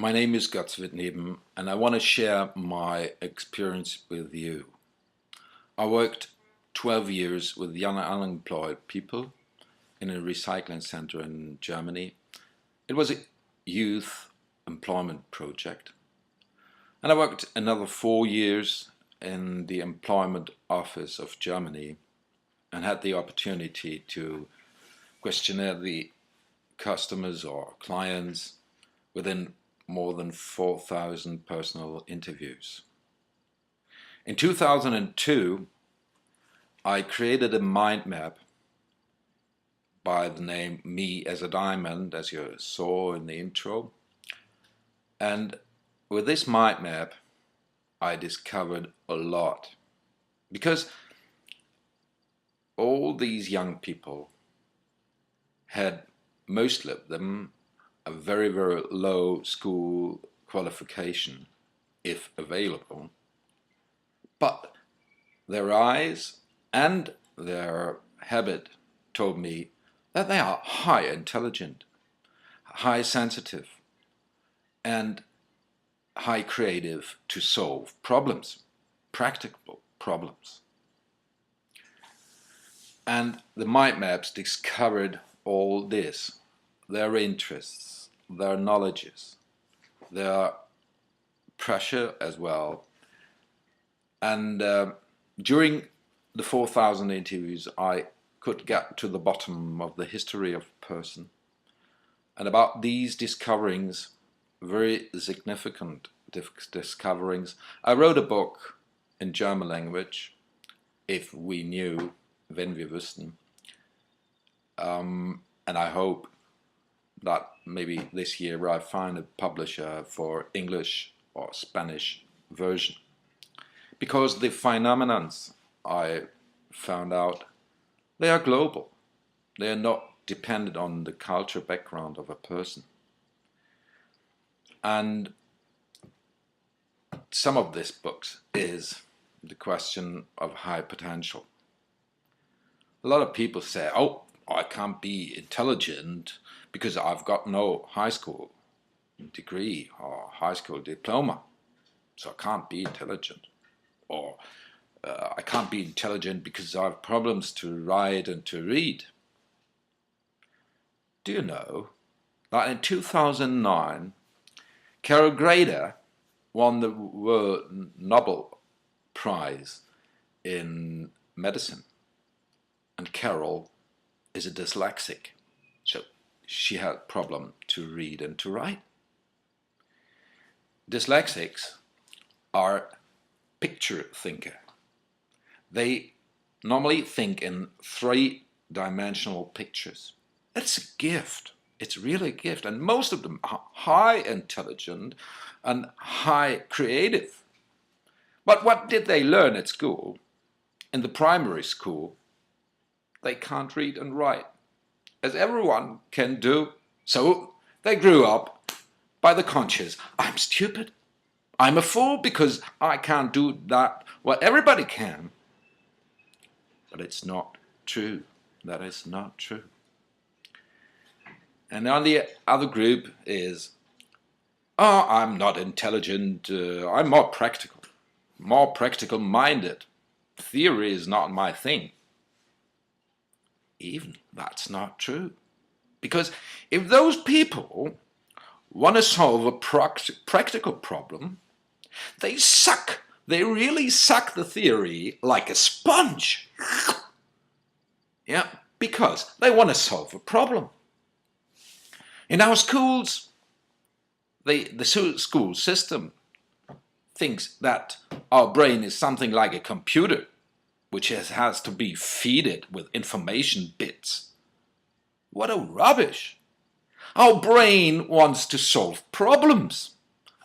My name is Neben, and I want to share my experience with you. I worked 12 years with young unemployed people in a recycling center in Germany. It was a youth employment project. And I worked another 4 years in the employment office of Germany and had the opportunity to questionnaire the customers or clients within more than 4,000 personal interviews. In 2002, I created a mind map by the name Me as a Diamond, as you saw in the intro. And with this mind map, I discovered a lot. Because all these young people had, most of them, a very, very low school qualification, if available. But their eyes and their habit told me that they are high intelligent, high sensitive, and high creative to solve problems, practical problems. And the mind maps discovered all this, their interests, their knowledges, their pressure as well. And during the 4,000 interviews, I could get to the bottom of the history of a person. And about these discoverings, very significant discoverings, I wrote a book in German language, If We Knew, Wenn wir wüssten. And I hope that maybe this year I find a publisher for English or Spanish version. Because the phenomenons I found out, they are global. They are not dependent on the cultural background of a person. And some of this book is the question of high potential. A lot of people say, oh, I can't be intelligent because I've got no high school degree or high school diploma, so I can't be intelligent. Or I can't be intelligent because I have problems to write and to read. Do you know that in 2009, Carol Grader won the World Nobel Prize in medicine? And Carol is a dyslexic, so she had a problem to read and to write. Dyslexics are picture thinker. They normally think in three-dimensional pictures. It's a gift. It's really a gift. And most of them are high intelligent and high creative. But what did they learn at school? In the primary school, they can't read and write, as everyone can do. So they grew up by the conscious, I'm stupid. I'm a fool because I can't do that what everybody can. But it's not true. That is not true. And on the other group is, oh, I'm not intelligent, I'm more practical minded. Theory is not my thing. Even that's not true. Because if those people want to solve a practical problem, they really suck the theory like a sponge. Yeah, because they want to solve a problem. In our schools, the school system thinks that our brain is something like a computer, which has to be fed with information bits. What a rubbish! Our brain wants to solve problems.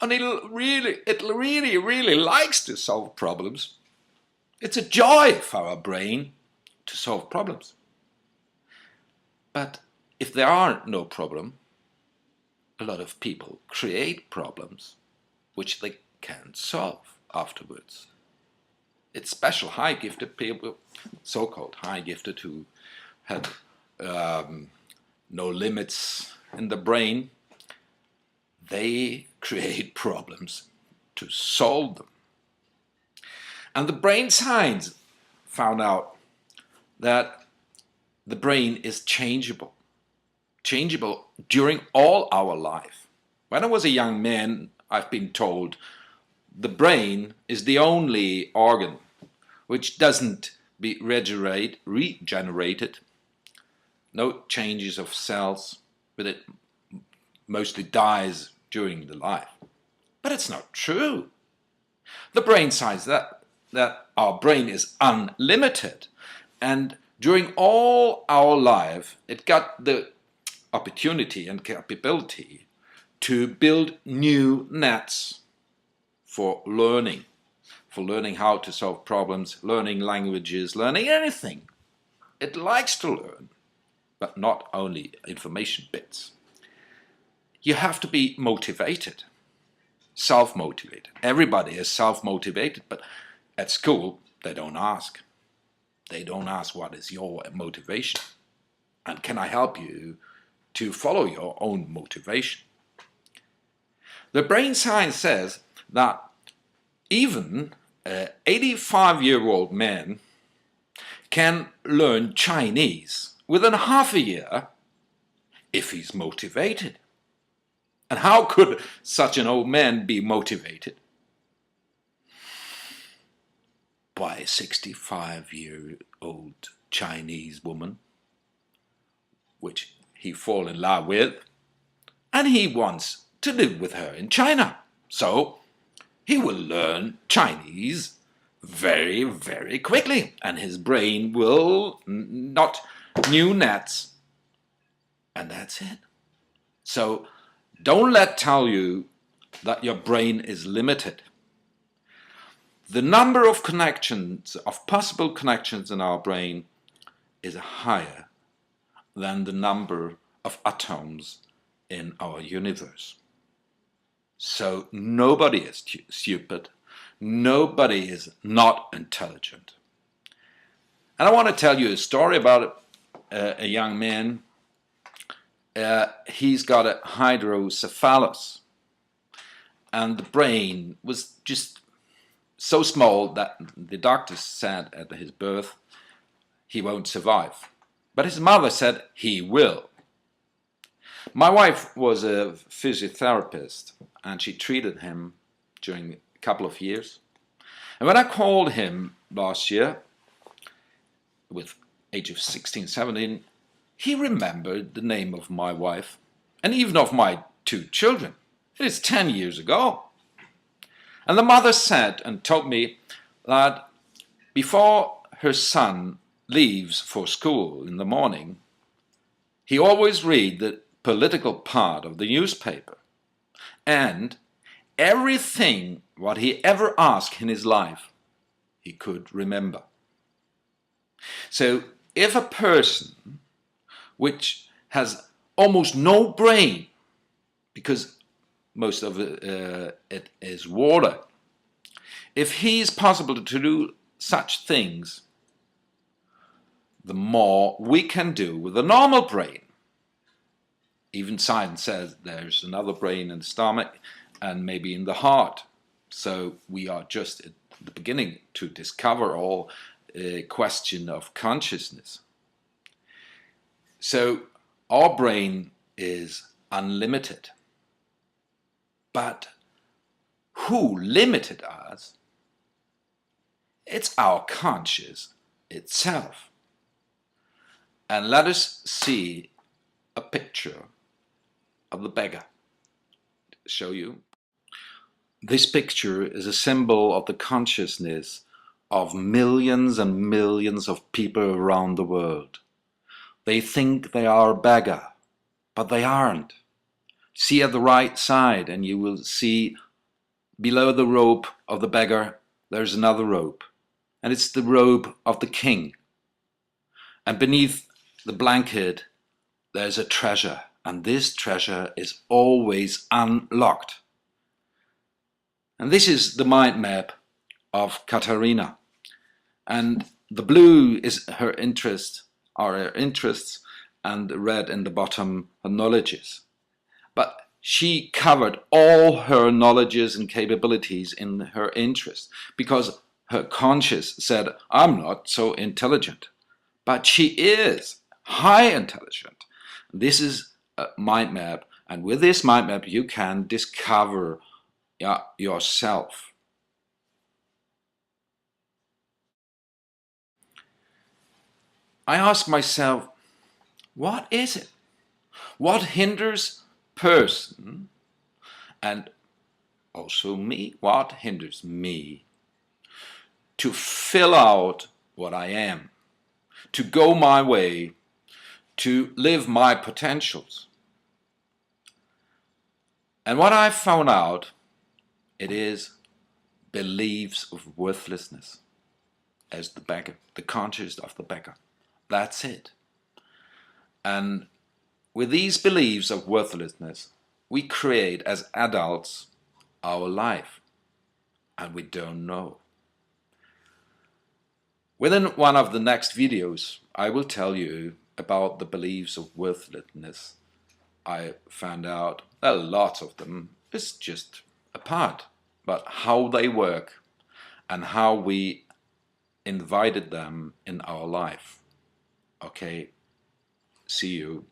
And it really likes to solve problems. It's a joy for our brain to solve problems. But if there are no problem, a lot of people create problems which they can't solve afterwards. It's special high-gifted people, so-called high-gifted, who have no limits in the brain. They create problems to solve them. And the brain science found out that the brain is changeable during all our life. When I was a young man, I've been told the brain is the only organ which doesn't be regenerated, no changes of cells, but it mostly dies during the life. But it's not true. The brain says that our brain is unlimited, and during all our life it got the opportunity and capability to build new nets for learning how to solve problems, learning languages, learning anything. It likes to learn, but not only information bits. You have to be motivated, self-motivated. Everybody is self-motivated, but at school they don't ask. They don't ask what is your motivation, and can I help you to follow your own motivation. The brain science says that even an 85-year-old man can learn Chinese within half a year if he's motivated. And how could such an old man be motivated? By a 65-year-old Chinese woman, which he fall in love with, and he wants to live with her in China. So he will learn Chinese very, very quickly, and his brain will not new nets, and that's it. So don't tell you that your brain is limited. The number of connections, of possible connections in our brain is higher than the number of atoms in our universe. So nobody is stupid. Nobody is not intelligent. And I want to tell you a story about a young man. He's got a hydrocephalus, and the brain was just so small that the doctors said at his birth he won't survive. But his mother said he will. My wife was a physiotherapist, and she treated him during a couple of years. And when I called him last year, with age of 16, 17, he remembered the name of my wife and even of my 2 children. It is 10 years ago. And the mother said and told me that before her son leaves for school in the morning, he always read the political part of the newspaper, and everything what he ever asked in his life he could remember. So if a person which has almost no brain, because most of it is water, if he is possible to do such things, the more we can do with a normal brain. Even science says there's another brain in the stomach and maybe in the heart. So we are just at the beginning to discover all question of consciousness. So our brain is unlimited. But who limited us? It's our conscious itself. And let us see a picture of the beggar. Show you. This picture is a symbol of the consciousness of millions and millions of people around the world. They think they are a beggar, but they aren't. See at the right side and you will see below the robe of the beggar there's another robe, and it's the robe of the king. And beneath the blanket there's a treasure, and this treasure is always unlocked. And this is the mind map of Katarina, and the blue is her interest, are her interests, and the red in the bottom her knowledges. But she covered all her knowledges and capabilities in her interest, because her conscience said, I'm not so intelligent. But she is high intelligent. This is a mind map, and with this mind map you can discover yourself. I ask myself, what is it? What hinders person, and also me, what hinders me to fill out what I am, to go my way, to live my potentials? And what I found out, it is beliefs of worthlessness as the beggar, the conscious of the beggar. That's it. And with these beliefs of worthlessness, we create as adults our life, and we don't know. Within one of the next videos, I will tell you about the beliefs of worthlessness. I found out a lot of them is just a part, but how they work and how we invited them in our life. Okay, see you.